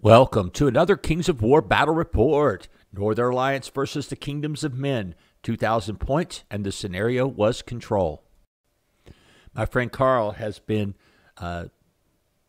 Welcome to another Kings of War battle report. Northern Alliance versus the Kingdoms of Men. 2,000 points, and the scenario was control. My friend Carl has been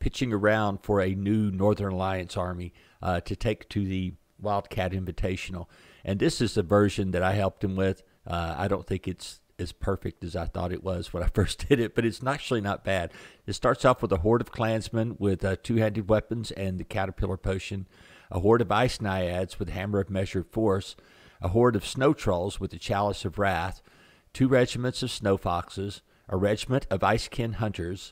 pitching around for a new Northern Alliance army to take to the Wildcat Invitational. And this is the version that I helped him with. I don't think it's as perfect as I thought it was when I first did it, but it's actually not bad. It starts off with a horde of clansmen with two-handed weapons and the caterpillar potion, a horde of ice naiads with hammer of measured force, a horde of snow trolls with the chalice of wrath, 2 regiments of snow foxes, a regiment of IceKin Hunters,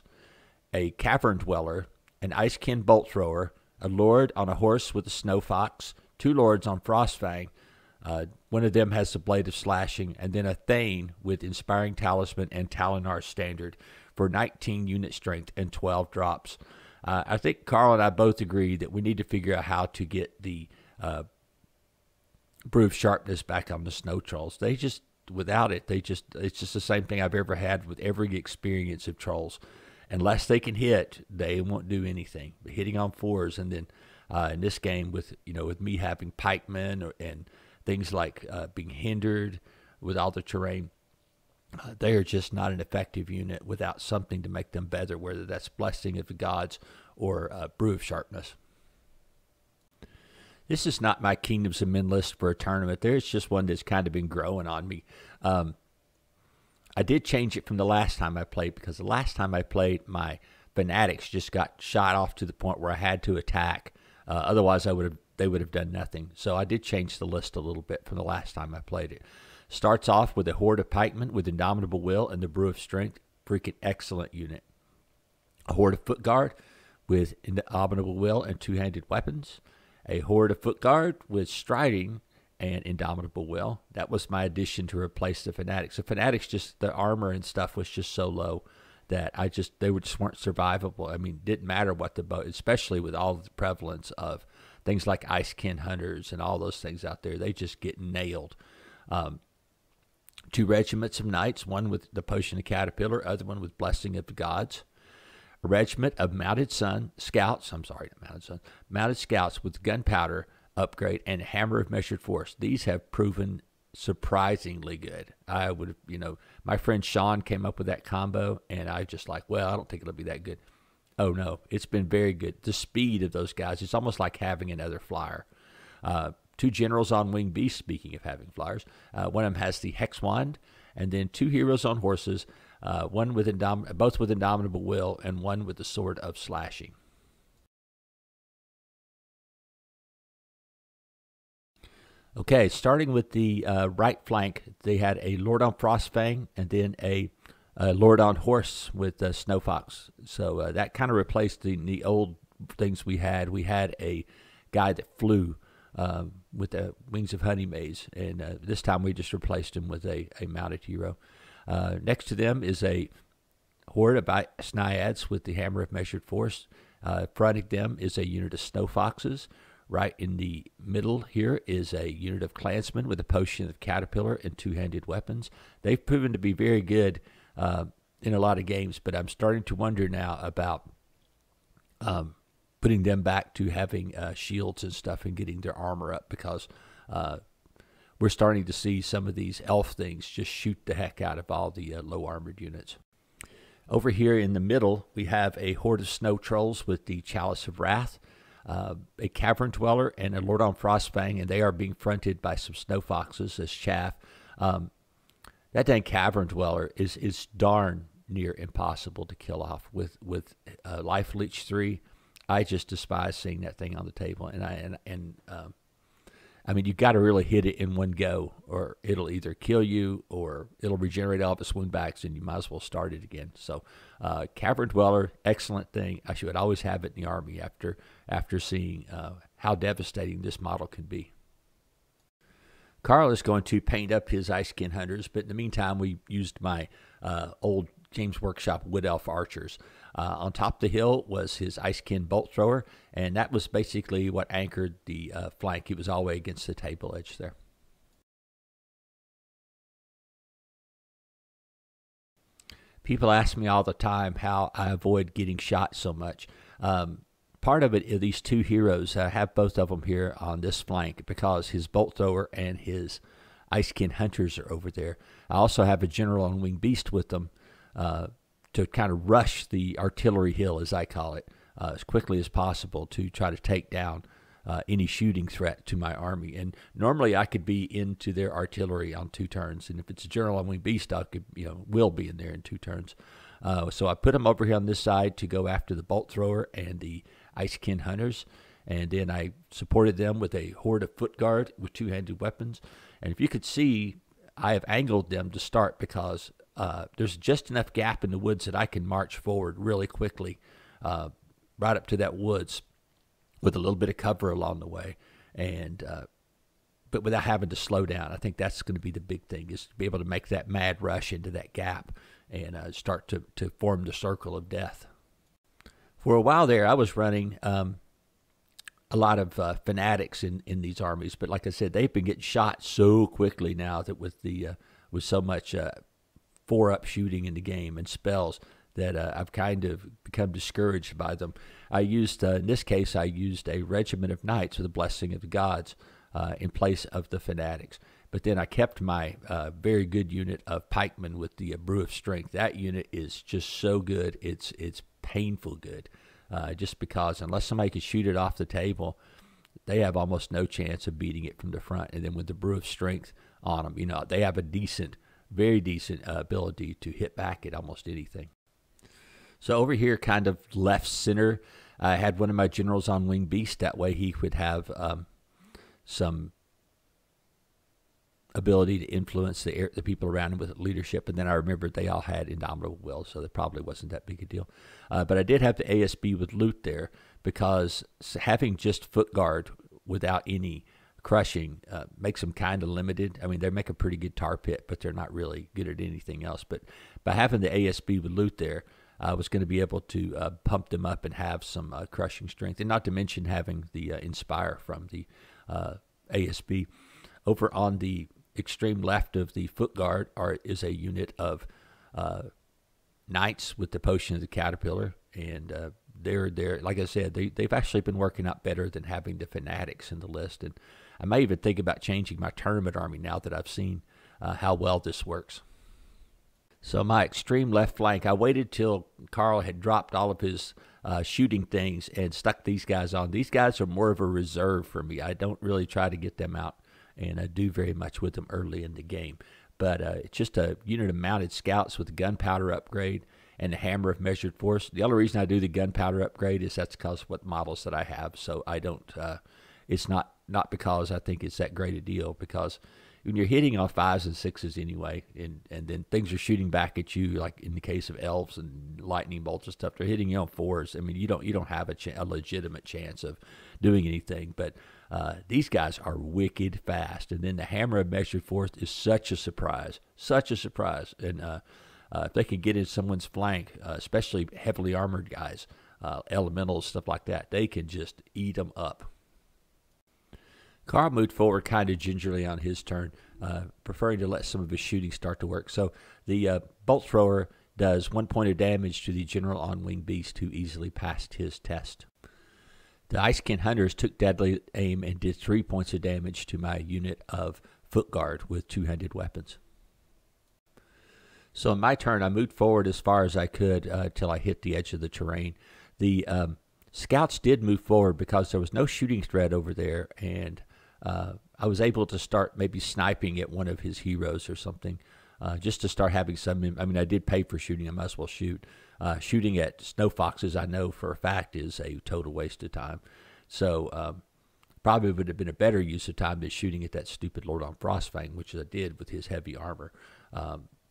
a cavern dweller, an IceKin bolt thrower, a lord on a horse with a snow fox, 2 lords on Frostfang. One of them has the blade of slashing, and then a Thane with inspiring talisman and Talinar standard for 19 unit strength and 12 drops. I think Carl and I both agree that we need to figure out how to get the brew of sharpness back on the snow trolls. They just, without it, it's just the same thing I've ever had with every experience of trolls. Unless they can hit, they won't do anything. But hitting on 4s, and then in this game with me having pikemen and things like being hindered with all the terrain, they are just not an effective unit without something to make them better, whether that's Blessing of the Gods or Brew of Sharpness. This is not my Kingdoms of Men list for a tournament. There's just one that's kind of been growing on me. I did change it from the last time I played, because the last time I played, my fanatics just got shot off to the point where I had to attack. Otherwise, they would have done nothing. So I did change the list a little bit from the last time I played it. Starts off with a horde of pikemen with indomitable will and the brew of strength. Freaking excellent unit. A horde of foot guard with indomitable will and two-handed weapons. A horde of foot guard with striding and indomitable will. That was my addition to replace the fanatics. The fanatics, just the armor and stuff was just so low that they just weren't survivable. I mean, it didn't matter what the boat, especially with all the prevalence of things like IceKin Hunters and all those things out there. They just get nailed. 2 regiments of knights, one with the potion of caterpillar, other one with blessing of the gods. A regiment of mounted scouts with gunpowder upgrade and hammer of measured force. These have proven surprisingly good. I would have, my friend Sean came up with that combo, and I just like, well, I don't think it'll be that good. Oh no, it's been very good. The speed of those guys, it's almost like having another flyer. 2 generals on winged beasts, speaking of having flyers. One of them has the hex wand, and then 2 heroes on horses, both with indomitable will, and one with the sword of slashing. Okay, starting with the right flank, they had a lord on Frostfang and then a lord on horse with Snow Fox. So that kind of replaced the old things we had. We had a guy that flew with the wings of honey maize, and this time we just replaced him with a mounted hero. Next to them is a horde of ice naiads with the hammer of measured force. Fronting them is a unit of snow foxes. Right in the middle here is a unit of clansmen with a potion of caterpillar and two-handed weapons. They've proven to be very good in a lot of games, but I'm starting to wonder now about putting them back to having shields and stuff and getting their armor up, because we're starting to see some of these elf things just shoot the heck out of all the low-armored units. Over here in the middle, we have a horde of snow trolls with the chalice of wrath. A cavern dweller and a lord on Frostfang, and they are being fronted by some snow foxes as chaff. That dang cavern dweller is darn near impossible to kill off with life leech 3. I just despise seeing that thing on the table, I mean, you've got to really hit it in one go, or it'll either kill you or it'll regenerate all of its wound backs, and you might as well start it again. So, Cavern Dweller, excellent thing. I should always have it in the army after seeing how devastating this model can be. Carl is going to paint up his IceKin Hunters, but in the meantime, we used my old James Workshop Wood Elf Archers. On top of the hill was his IceKin Bolt Thrower, and that was basically what anchored the flank. He was all the way against the table edge there. People ask me all the time how I avoid getting shot so much. part of it is these two heroes. I have both of them here on this flank because his bolt thrower and his IceKin Hunters are over there. I also have a general on winged beast with them to kind of rush the artillery hill, as I call it, as quickly as possible to try to take down any shooting threat to my army. And normally I could be into their artillery on 2 turns, and if it's a general on winged beast, I could, will be in there in 2 turns. So I put them over here on this side to go after the bolt thrower and the IceKin Hunters, and then I supported them with a horde of foot guard with 2-handed weapons. And if you could see, I have angled them to start because there's just enough gap in the woods that I can march forward really quickly right up to that woods with a little bit of cover along the way, and but without having to slow down. I think that's going to be the big thing, is to be able to make that mad rush into that gap and start to form the circle of death. For a while there, I was running a lot of fanatics in these armies, but like I said, they've been getting shot so quickly now that with so much 4-up shooting in the game and spells that I've kind of become discouraged by them. I used, in this case, I used a regiment of knights with the blessing of the gods in place of the fanatics. But then I kept my very good unit of pikemen with the brew of strength. That unit is just so good, it's painful good. Just because unless somebody can shoot it off the table, they have almost no chance of beating it from the front. And then with the brew of strength on them, they have a decent, very decent ability to hit back at almost anything. So over here, kind of left center, I had one of my generals on winged beast. That way he would have some ability to influence the people around him with leadership. And then I remembered they all had indomitable will, so that probably wasn't that big a deal. But I did have the ASB with loot there because having just foot guard without any crushing makes them kind of limited. I mean, they make a pretty good tar pit, but they're not really good at anything else. But by having the ASB with loot there, I was going to be able to pump them up and have some crushing strength, and not to mention having the Inspire from the ASB. Over on the extreme left of the foot guard is a unit of knights with the potion of the caterpillar, and they're like I said, they've actually been working out better than having the fanatics in the list. And I may even think about changing my tournament army now that I've seen how well this works. So my extreme left flank, I waited till Carl had dropped all of his shooting things and stuck these guys on. These guys are more of a reserve for me. I don't really try to get them out and do very much with them early in the game. But it's just a unit of mounted scouts with a gunpowder upgrade and the hammer of measured force. The only reason I do the gunpowder upgrade is that's because of what models that I have. So I don't, it's not because I think it's that great a deal, because when you're hitting on 5s and 6s anyway, and then things are shooting back at you, like in the case of elves and lightning bolts and stuff, they're hitting you on 4s. I mean, you don't have a legitimate chance of doing anything. But these guys are wicked fast, and then the hammer of measured force is such a surprise. And if they can get in someone's flank, especially heavily armored guys, elementals, stuff like that, they can just eat them up. Carl moved forward kind of gingerly on his turn, preferring to let some of his shooting start to work. So the bolt thrower does 1 point of damage to the general on winged beast, who easily passed his test. The IceKin Hunters took deadly aim and did 3 points of damage to my unit of foot guard with 2-handed weapons. So in my turn, I moved forward as far as I could till I hit the edge of the terrain. The scouts did move forward because there was no shooting threat over there, and I was able to start maybe sniping at one of his heroes or something, just to start having some. I mean, I did pay for shooting. I might as well shoot. Shooting at snow foxes, I know for a fact, is a total waste of time. So probably would have been a better use of time than shooting at that stupid Lord on Frostfang, which I did with his heavy armor.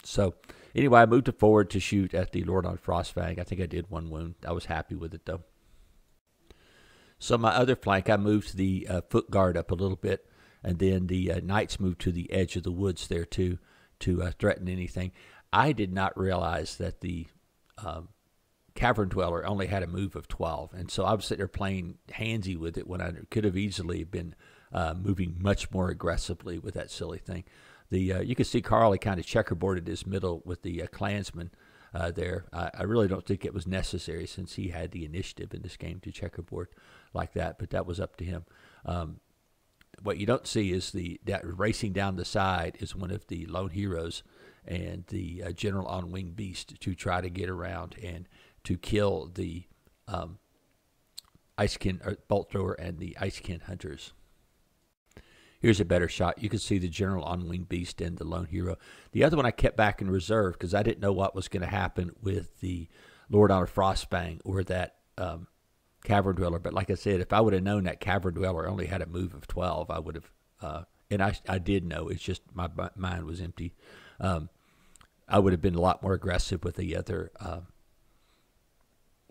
So anyway, I moved forward to shoot at the Lord on Frostfang. I think I did 1 wound. I was happy with it, though. So my other flank, I moved the foot guard up a little bit, and then the knights moved to the edge of the woods there too, to threaten anything. I did not realize that the cavern dweller only had a move of 12, and so I was sitting there playing handsy with it when I could have easily been moving much more aggressively with that silly thing. You can see Carl, he kind of checkerboarded his middle with the clansmen, there. I really don't think it was necessary since he had the initiative in this game to checkerboard like that, but that was up to him. What you don't see is that racing down the side is one of the lone heroes and the general on winged beast to try to get around and to kill the IceKin bolt thrower and the IceKin Hunters. Here's a better shot. You can see the general on winged beast and the lone hero. The other one I kept back in reserve because I didn't know what was going to happen with the Lord on a Frostfang or that Cavern Dweller. But like I said, if I would have known that Cavern Dweller only had a move of 12, I would have, and I did know. It's just my mind was empty. I would have been a lot more aggressive with the other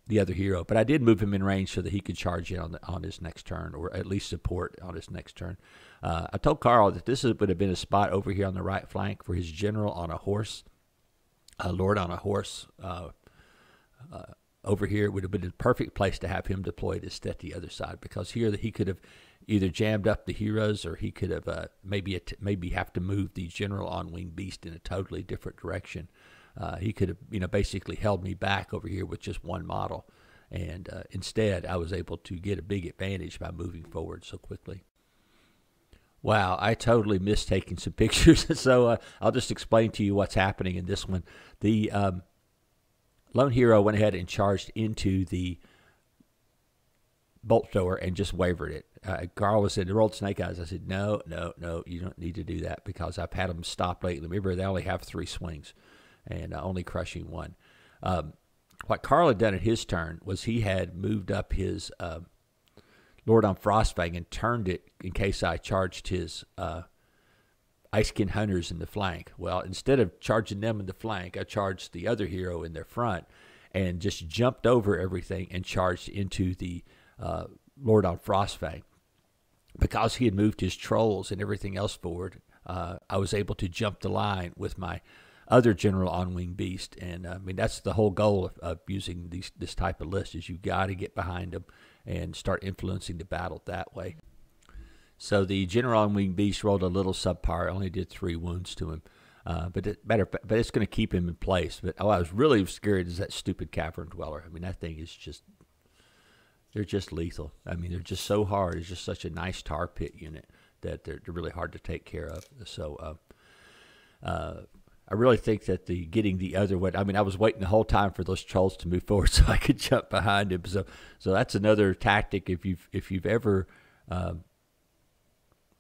hero. But I did move him in range so that he could charge in on his next turn, or at least support on his next turn. I told Carl that this would have been a spot over here on the right flank for his general on a horse, Lord on a horse. Over here, it would have been a perfect place to have him deployed instead the other side, because here he could have either jammed up the heroes, or he could have maybe have to move the general on winged beast in a totally different direction. He could have basically held me back over here with just one model, and instead I was able to get a big advantage by moving forward so quickly. Wow, I totally missed taking some pictures, so I'll just explain to you what's happening in this one. The lone hero went ahead and charged into the bolt thrower and just wavered it. Carl was saying, rolled snake eyes. I said, no, you don't need to do that, because I've had them stop lately. Remember, they only have 3 swings and only crushing 1. What Carl had done at his turn was he had moved up his Lord on Frostfang and turned it in case I charged his IceKin Hunters in the flank. Well, instead of charging them in the flank, I charged the other hero in their front and just jumped over everything and charged into the Lord on Frostfang. Because he had moved his trolls and everything else forward, I was able to jump the line with my other general on winged beast. And I mean, that's the whole goal of using this type of list, is you've got to get behind them and start influencing the battle that way. So the general on winged beast rolled a little subpar, only did 3 wounds to him, but it's going to keep him in place. But I was really scared is that stupid Cavern Dweller. I mean, that thing is they're just lethal. I mean, they're just so hard. It's just such a nice tar pit unit that they're really hard to take care of. So I really think that getting the other one, I mean, I was waiting the whole time for those trolls to move forward so I could jump behind him. So that's another tactic. If you've ever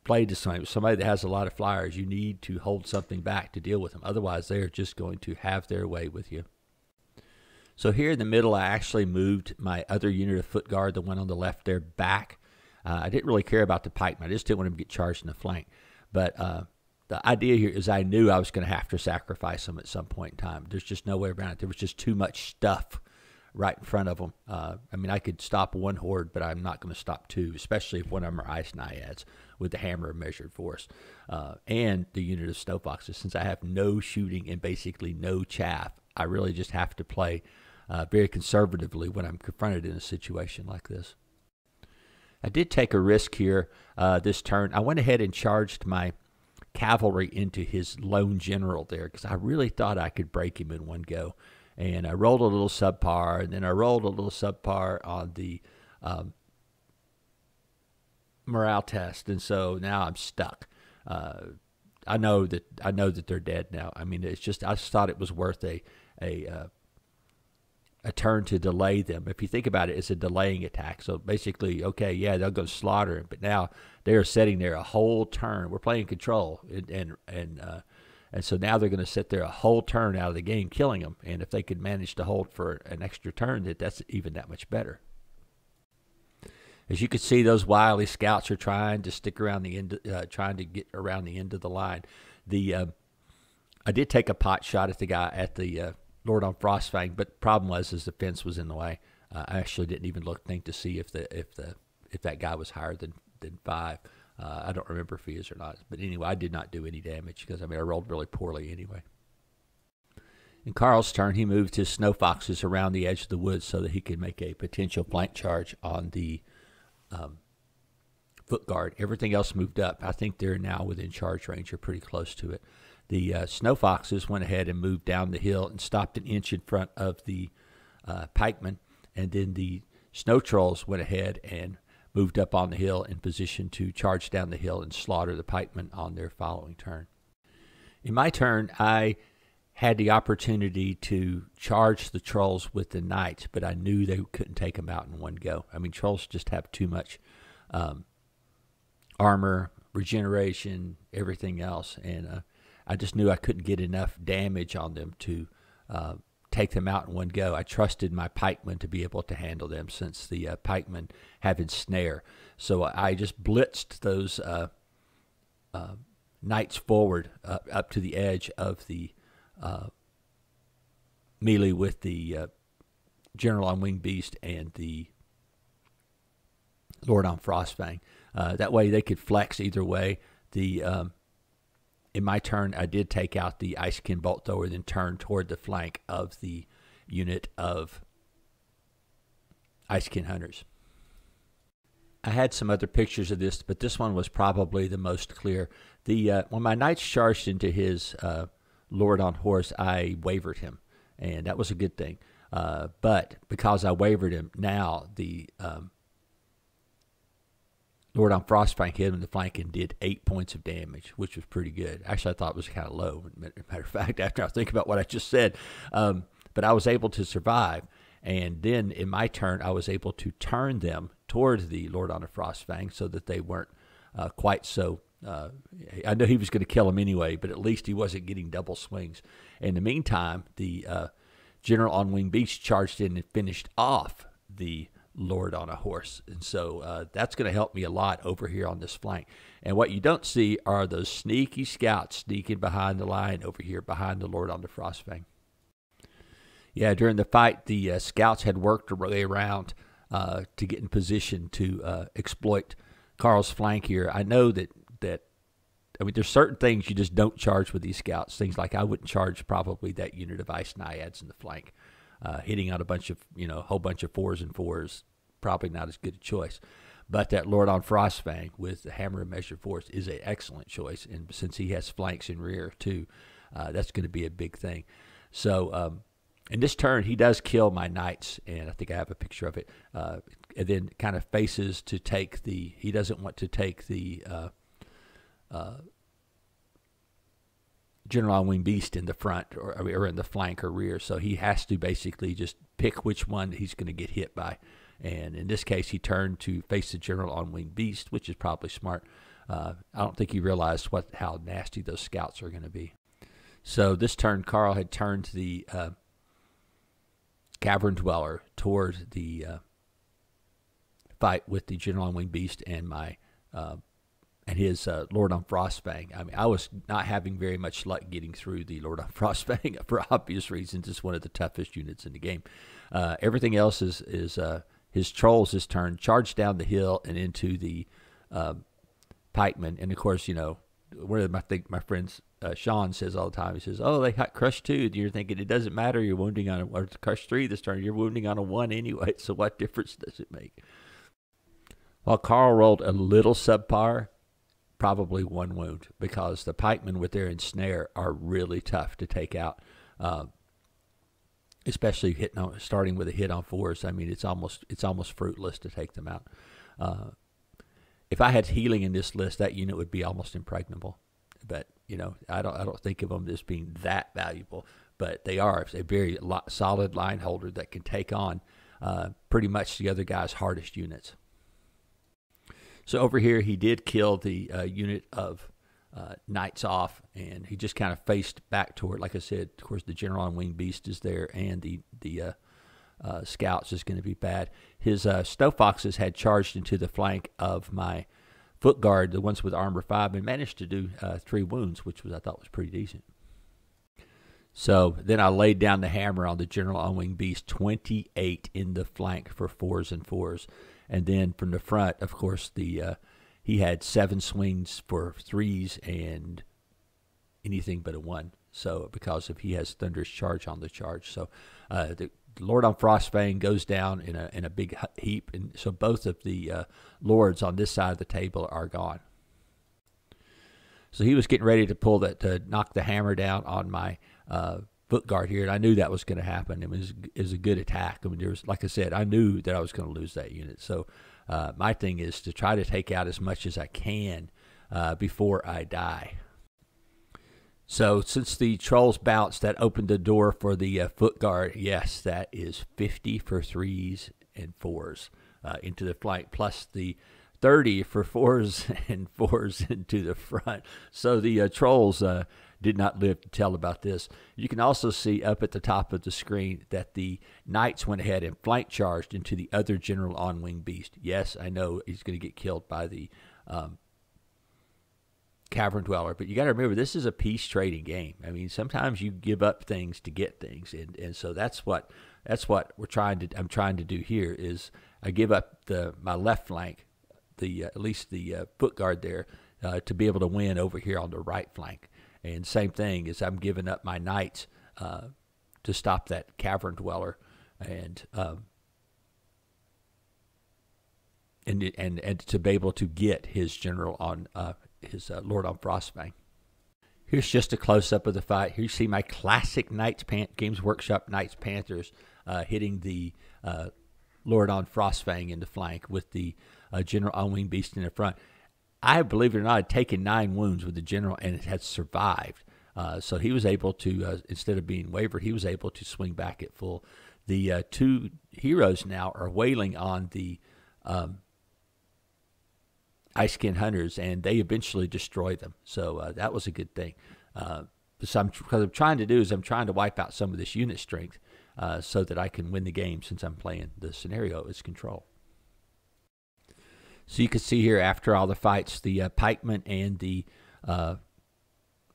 played to somebody that has a lot of flyers, you need to hold something back to deal with them. Otherwise, they are just going to have their way with you. So here in the middle, I actually moved my other unit of foot guard, the one on the left there, back. I didn't really care about the pikemen. I just didn't want him to get charged in the flank. But the idea here is I knew I was going to have to sacrifice them at some point in time. There's just no way around it. There was just too much stuff right in front of them. I mean, I could stop 1 horde, but I'm not going to stop 2, especially if one of them are ice naiads with the hammer of measured force and the unit of snow foxes. Since I have no shooting and basically no chaff, I really just have to play very conservatively when I'm confronted in a situation like this. I did take a risk here this turn. I went ahead and charged my cavalry into his lone general there because I really thought I could break him in one go. And I rolled a little subpar, and then I rolled a little subpar on the morale test, and so now I'm stuck. I know that they're dead now. I mean, I just thought it was worth a turn to delay them. If you think about it, it's a delaying attack. So basically, okay, yeah, they'll go slaughter him, but now they are sitting there a whole turn. We're playing control, and so now they're going to sit there a whole turn out of the game, killing them. And if they could manage to hold for an extra turn, that's even that much better. As you can see, those wily scouts are trying to stick around the end, trying to get around the end of the line. I did take a pot shot at the guy at the Lord on Frostfang, but the problem was the fence was in the way. I actually didn't even think to see if that guy was higher than 5. I don't remember if he is or not. But anyway, I did not do any damage because, I mean, I rolled really poorly anyway. In Carl's turn, he moved his snow foxes around the edge of the woods so that he could make a potential flank charge on the foot guard. Everything else moved up. I think they're now within charge range or pretty close to it. The Snow Foxes went ahead and moved down the hill and stopped an inch in front of the Pikemen, and then the Snow Trolls went ahead and moved up on the hill in position to charge down the hill and slaughter the Pikemen on their following turn. In my turn, I had the opportunity to charge the Trolls with the Knights, but I knew they couldn't take them out in one go. I mean, Trolls just have too much armor, regeneration, everything else, and I just knew I couldn't get enough damage on them to take them out in one go. I trusted my pikemen to be able to handle them, since the pikemen have ensnare. So I just blitzed those knights forward up to the edge of the melee with the General on Winged Beast and the Lord on Frostfang. That way they could flex either way. In my turn, I did take out the IceKin Bolt Thrower, then turn toward the flank of the unit of IceKin Hunters. I had some other pictures of this, but this one was probably the most clear. When my knights charged into his Lord on Horse, I wavered him, and that was a good thing. But because I wavered him, now the Lord on Frostfang hit him in the flank and did 8 points of damage, which was pretty good. Actually, I thought it was kind of low, matter of fact, after I think about what I just said. But I was able to survive. And then in my turn, I was able to turn them toward the Lord on the Frostfang so that they weren't quite so... I know he was going to kill him anyway, but at least he wasn't getting double swings. In the meantime, the General on Winged Beast charged in and finished off the Lord on a Horse, and so that's going to help me a lot over here on this flank. And what you don't see are those sneaky scouts sneaking behind the line over here behind the Lord on the Frostfang. Yeah, during the fight, the scouts had worked their way around to get in position to exploit Carl's flank here. I know that I mean, there's certain things you just don't charge with these scouts. Things like I wouldn't charge probably that unit of Ice Naiads in the flank. Hitting out a bunch of, whole bunch of 4s and 4s, probably not as good a choice. But that Lord on Frostfang with the Hammer of Measured Force is an excellent choice. And since he has flanks and rear too, that's going to be a big thing. So in this turn, he does kill my knights, and I think I have a picture of it. And then kind of faces to take he doesn't want to take the General on Winged Beast in the front or in the flank or rear, so he has to basically just pick which one he's going to get hit by. And in this case, he turned to face the General on Winged Beast, which is probably smart. I don't think he realized how nasty those scouts are going to be. So this turn, Carl had turned the Cavern Dweller toward the fight with the General on Winged Beast and my and his Lord on Frostfang. I mean, I was not having very much luck getting through the Lord on Frostfang for obvious reasons. It's one of the toughest units in the game. Everything else is his trolls this turn charged down the hill and into the pikemen. And of course, one of my friends Sean says all the time. He says, "Oh, they got crushed 2." You're thinking it doesn't matter. You're wounding on or crushed 3 this turn. You're wounding on a 1 anyway. So what difference does it make? While Carl rolled a little subpar, probably 1 wound, because the pikemen with their ensnare are really tough to take out, especially starting with a hit on 4s. I mean, it's almost fruitless to take them out. If I had healing in this list, that unit would be almost impregnable. But I don't think of them as being that valuable. But they are. It's a very solid line holder that can take on pretty much the other guy's hardest units. So over here, he did kill the unit of knights off, and he just kind of faced back toward, like I said, of course, the General on Winged Beast is there, and the scouts is going to be bad. His Snow Foxes had charged into the flank of my foot guard, the ones with armor 5, and managed to do 3 wounds, which I thought was pretty decent. So then I laid down the hammer on the General on Winged Beast, 28 in the flank for 4s and 4s. And then from the front, of course, he had 7 swings for 3s and anything but a 1. So because he has Thunderous Charge on the charge. So the Lord on Frostfang goes down in a big heap. And so both of the lords on this side of the table are gone. So he was getting ready to pull that, to knock the hammer down on my foot guard here, and I knew that was going to happen. It was a good attack. I mean, there was, like I said, I knew that I was going to lose that unit. So my thing is to try to take out as much as I can before I die. So since the trolls bounced, that opened the door for the foot guard. Yes, that is 50 for 3s and 4s into the flank, plus the 30 for 4s and 4s into the front. So the trolls did not live to tell about this. You can also see up at the top of the screen that the knights went ahead and flank charged into the other general on wing beast. Yes, I know he's going to get killed by the cavern dweller, but you got to remember, this is a peace trading game. I mean, sometimes you give up things to get things, and so that's what I'm trying to do here. Is I give up my left flank, at least the foot guard there, to be able to win over here on the right flank. And same thing is I'm giving up my knights to stop that cavern dweller, and to be able to get his general on his Lord on Frostfang. Here's just a close-up of the fight. Here you see my classic Games Workshop Knights Panthers hitting the Lord on Frostfang in the flank with the General on Wing Beast in the front. I, believe it or not, had taken 9 wounds with the General, and it had survived. So he was able to, instead of being wavered, he was able to swing back at full. The 2 heroes now are wailing on the IceKin Hunters, and they eventually destroy them. So that was a good thing. Because I'm trying to wipe out some of this unit strength so that I can win the game, since I'm playing the scenario as control. So you can see here, after all the fights, the pikemen and the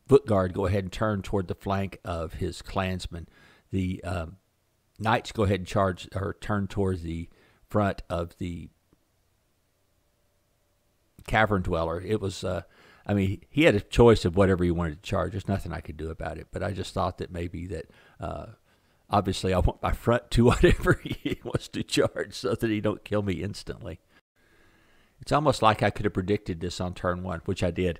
foot guard go ahead and turn toward the flank of his clansmen. The knights go ahead and charge, or turn towards the front of the cavern dweller. It was, I mean, he had a choice of whatever he wanted to charge. There's nothing I could do about it, but I just thought that maybe that, obviously I want my front to whatever he wants to charge so that he don't kill me instantly. It's almost like I could have predicted this on turn 1, which I did.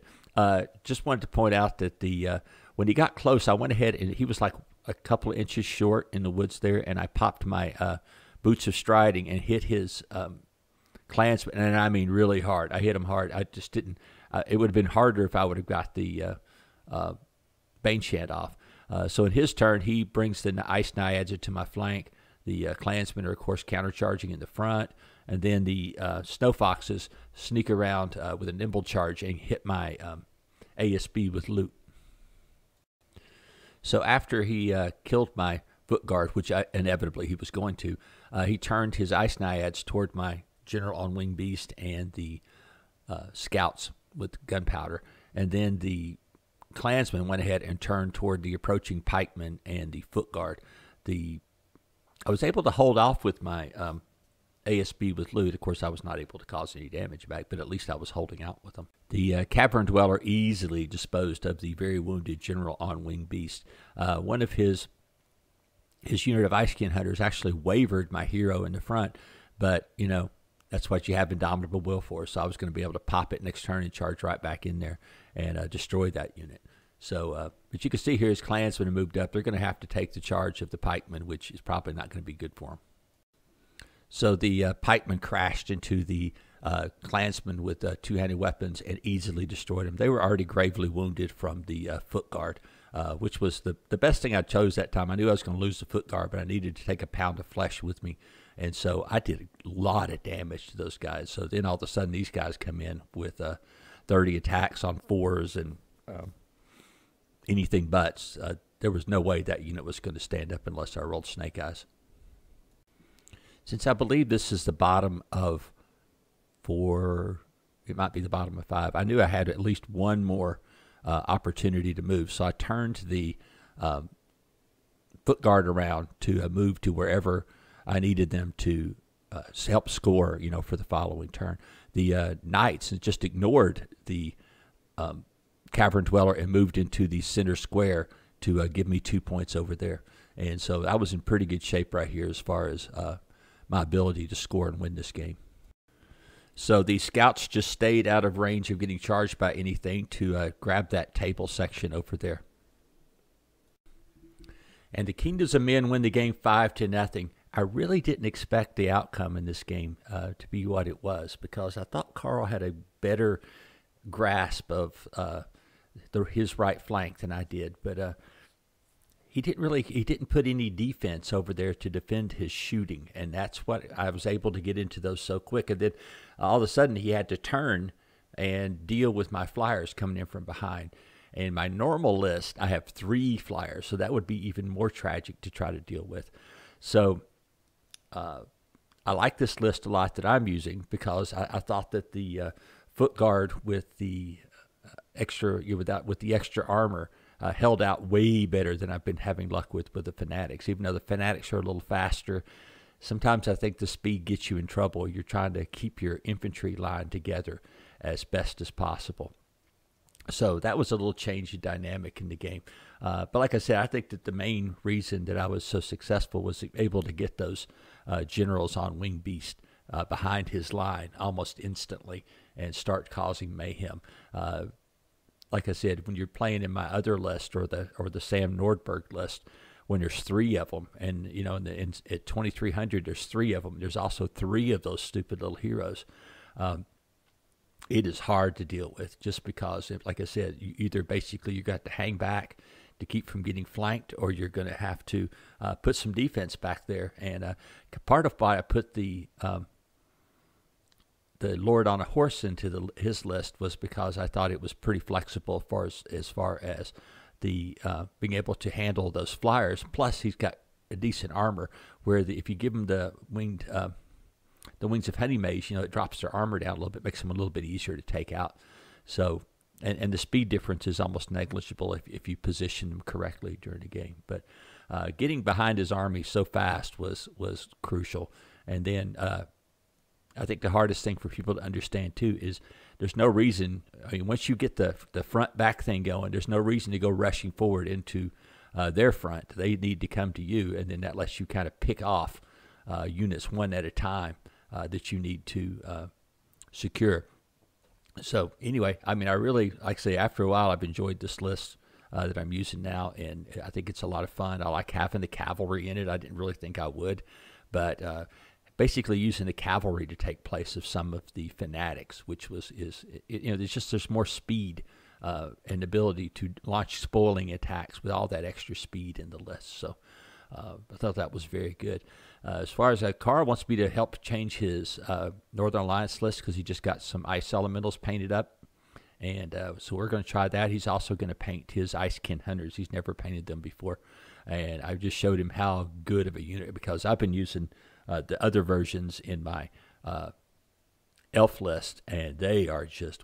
Just wanted to point out that when he got close, I went ahead, and he was like a couple of inches short in the woods there, and I popped my boots of striding and hit his clansman, and I mean really hard. I hit him hard. I just didn't. It would have been harder if I would have got the Baneshant off. So in his turn, he brings the Ice Naiads into my flank. The clansmen are, of course, countercharging in the front. And then the Snow Foxes sneak around with a nimble charge and hit my ASB with loot. So after he killed my foot guard, which inevitably he was going to, he turned his Ice Naiads toward my General on Wing Beast and the scouts with gunpowder. And then the clansmen went ahead and turned toward the approaching pikemen and the foot guard. I was able to hold off with my ASB with loot. Of course, I was not able to cause any damage back, but at least I was holding out with them. The cavern dweller easily disposed of the very wounded General on Wing Beast. One of his unit of IceKin Hunters actually wavered my hero in the front, but, you know, that's what you have Indomitable Will for. So I was going to be able to pop it next turn and charge right back in there and destroy that unit. So, but you can see here his clansmen have moved up. They're going to have to take the charge of the pikemen, which is probably not going to be good for them. So the pikemen crashed into the clansmen with two-handed weapons and easily destroyed them. They were already gravely wounded from the foot guard, which was the best thing I chose that time. I knew I was going to lose the foot guard, but I needed to take a pound of flesh with me. And so I did a lot of damage to those guys. So then all of a sudden these guys come in with 30 attacks on 4s and anything buts. There was no way that unit was going to stand up unless I rolled snake eyes. Since I believe this is the bottom of 4, it might be the bottom of 5, I knew I had at least one more opportunity to move. So I turned the foot guard around to move to wherever I needed them to help score, you know, for the following turn. The knights just ignored the cavern dweller and moved into the center square to give me 2 points over there. And so I was in pretty good shape right here as far as my ability to score and win this game. So the scouts just stayed out of range of getting charged by anything to grab that table section over there. And the Kingdoms of Men win the game 5-0. I really didn't expect the outcome in this game to be what it was, because I thought Carl had a better grasp of his right flank than I did. But he didn't put any defense over there to defend his shooting, and that's what I was able to get into those so quick. And then all of a sudden he had to turn and deal with my flyers coming in from behind. In my normal list, I have 3 flyers, so that would be even more tragic to try to deal with. So I like this list a lot that I'm using, because I thought that the foot guard with the extra armor held out way better than I've been having luck with the Fanatics. Even though the Fanatics are a little faster, sometimes I think the speed gets you in trouble. You're trying to keep your infantry line together as best as possible. So that was a little change in dynamic in the game. But like I said, I think that the main reason that I was so successful was able to get those generals on Winged Beast behind his line almost instantly and start causing mayhem. Like I said, when you're playing in my other list, or the Sam Nordberg list, when there's 3 of them, and at 2300 there's 3 of them. There's also 3 of those stupid little heroes. It is hard to deal with, just because, like I said, you got to hang back to keep from getting flanked, or you're going to have to put some defense back there. And part of why I put the Lord on a Horse into his list was because I thought it was pretty flexible as far as the being able to handle those flyers. Plus, he's got a decent armor, where if you give him the Wings of Honey Mage, it drops their armor down a little bit, makes them a little bit easier to take out. So, and the speed difference is almost negligible if you position them correctly during the game. But getting behind his army so fast was crucial. And then I think the hardest thing for people to understand too is there's no reason. I mean, once you get the front back thing going, there's no reason to go rushing forward into their front. They need to come to you, and then that lets you kind of pick off units one at a time that you need to secure. So anyway, I mean, I really, like I say, after a while, I've enjoyed this list that I'm using now, and I think it's a lot of fun. I like having the cavalry in it. I didn't really think I would, but basically using the cavalry to take place of some of the Fanatics, which there's more speed and ability to launch spoiling attacks with all that extra speed in the list. So I thought that was very good. As far as Carl wants me to help change his Northern Alliance list, because he just got some ice elementals painted up, and so we're going to try that. He's also going to paint his IceKin Hunters. He's never painted them before, and I just showed him how good of a unit, because I've been using the other versions in my elf list, and they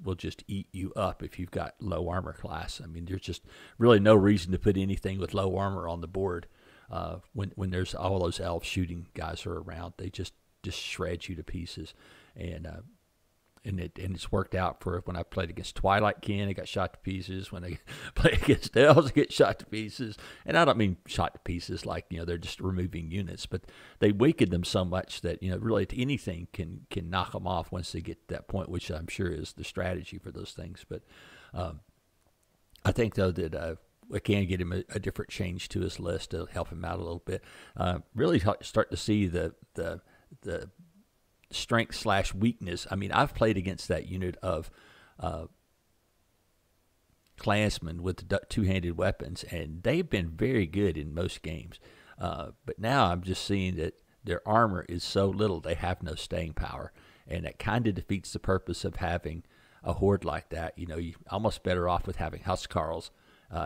will just eat you up if you've got low armor class. I mean, there's just really no reason to put anything with low armor on the board. When there's all those elf shooting guys are around, they just shred you to pieces, and it's worked out for when I played against Twilight Kin, I got shot to pieces. When I play against elves, I get shot to pieces, and I don't mean shot to pieces like they're just removing units, but they weaken them so much that really anything can knock them off once they get to that point, which I'm sure is the strategy for those things. But I think though that I can get him a different change to his list to help him out a little bit. Really start to see the strength / weakness. I mean, I've played against that unit of clansmen with the 2-handed weapons, and they've been very good in most games. But now I'm just seeing that their armor is so little, they have no staying power, and that kind of defeats the purpose of having a horde like that. You're almost better off with having Huskarls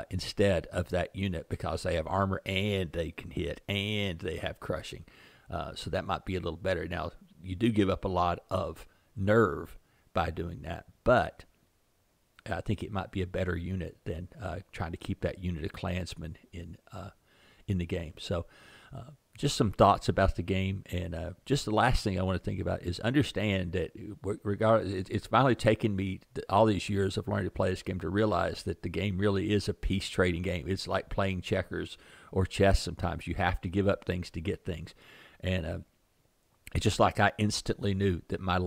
instead of that unit, because they have armor and they can hit and they have crushing. So that might be a little better. Now, you do give up a lot of nerve by doing that, but I think it might be a better unit than trying to keep that unit of clansmen in the game. So just some thoughts about the game, and just the last thing I want to think about is understand that it's finally taken me all these years of learning to play this game to realize that the game really is a piece trading game. It's like playing checkers or chess. Sometimes you have to give up things to get things, and It's just like I instantly knew that my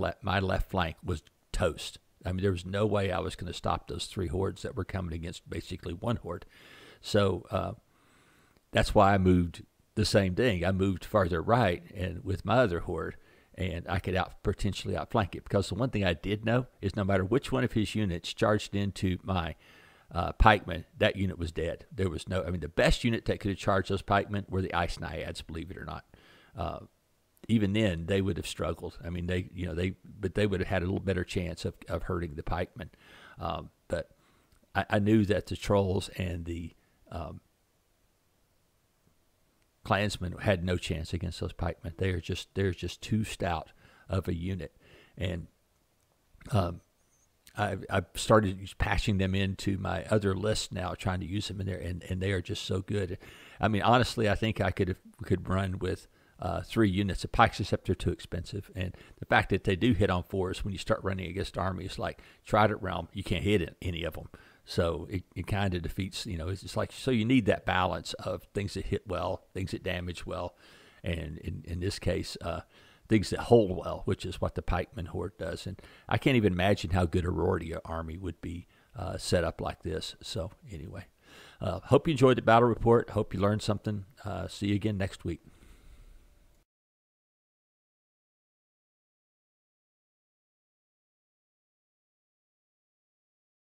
left flank was toast. I mean, there was no way I was going to stop those 3 hordes that were coming against basically 1 horde. So that's why I moved the same thing. I moved farther right and with my other horde, and I could potentially outflank it. Because the one thing I did know is no matter which one of his units charged into my pikemen, that unit was dead. There was no, I mean, the best unit that could have charged those pikemen were the ice naiads, believe it or not. Even then, they would have struggled. I mean, but they would have had a little better chance of hurting the pikemen. But I knew that the trolls and the clansmen had no chance against those pikemen. They're just too stout of a unit, and I've started patching them into my other list now, trying to use them in there, and they are just so good. I mean, honestly, I think I could run with 3 units of pikes, except they're too expensive. And the fact that they do hit on 4s when you start running against armies like Trident Realm, you can't hit any of them. So it kind of defeats, it's just like, so you need that balance of things that hit well, things that damage well, and in this case, things that hold well, which is what the pikeman horde does. And I can't even imagine how good a Rortia army would be set up like this. So anyway, hope you enjoyed the battle report. Hope you learned something. See you again next week.